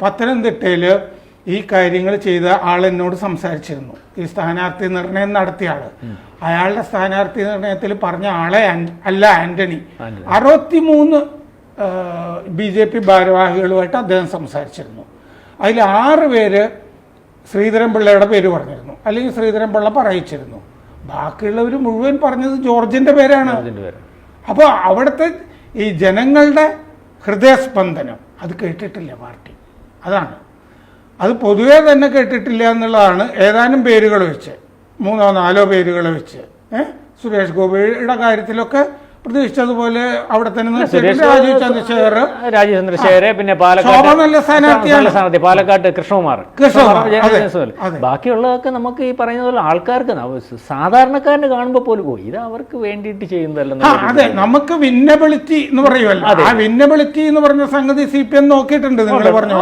പത്തനംതിട്ടയിൽ ഈ കാര്യങ്ങൾ ചെയ്ത ആളെന്നോട് സംസാരിച്ചിരുന്നു. ഈ സ്ഥാനാർത്ഥി നിർണയം നടത്തിയ ആള്. അയാളുടെ സ്ഥാനാർത്ഥി നിർണയത്തിൽ പറഞ്ഞ ആളെ അല്ല ആന്റണി. 63 BJP ഭാരവാഹികളുമായിട്ട് അദ്ദേഹം സംസാരിച്ചിരുന്നു. അതിൽ 6 പേര് ശ്രീധരൻപിള്ളയുടെ പേര് പറഞ്ഞിരുന്നു, അല്ലെങ്കിൽ ശ്രീധരൻപിള്ള പറയിച്ചിരുന്നു. ബാക്കിയുള്ളവർ മുഴുവൻ പറഞ്ഞത് ജോർജിന്റെ പേരാണ്. അപ്പോൾ അവിടുത്തെ ഈ ജനങ്ങളുടെ ഹൃദയസ്പന്ദനം അത് കേട്ടിട്ടില്ല പാർട്ടി. അതാണ് അത് പൊതുവെ തന്നെ കേട്ടിട്ടില്ല എന്നുള്ളതാണ്. ഏതാനും പേരുകൾ വെച്ച് 3 or 4 പേരുകൾ വെച്ച് സുരേഷ് ഗോപിയുടെ കാര്യത്തിലൊക്കെ പ്രതീക്ഷിച്ചതുപോലെ അവിടെ തന്നെ രാജീവ് ചന്ദ്രശേഖർ, പിന്നെ പാലക്കാട്ട് കൃഷ്ണകുമാർ. ബാക്കിയുള്ളതൊക്കെ നമുക്ക് ഈ പറയുന്ന പോലെ ആൾക്കാർക്ക് സാധാരണക്കാരന് കാണുമ്പോൾ പോലും ഇത് അവർക്ക് വേണ്ടിയിട്ട് ചെയ്യുന്നതല്ല. അതെ, നമുക്ക് വിന്നബിലിറ്റി എന്ന് പറയുമല്ലോ. ആ വിന്നബിലിറ്റി എന്ന് പറഞ്ഞ സംഗതി CPM നോക്കിയിട്ടുണ്ട്. നിങ്ങൾ പറഞ്ഞു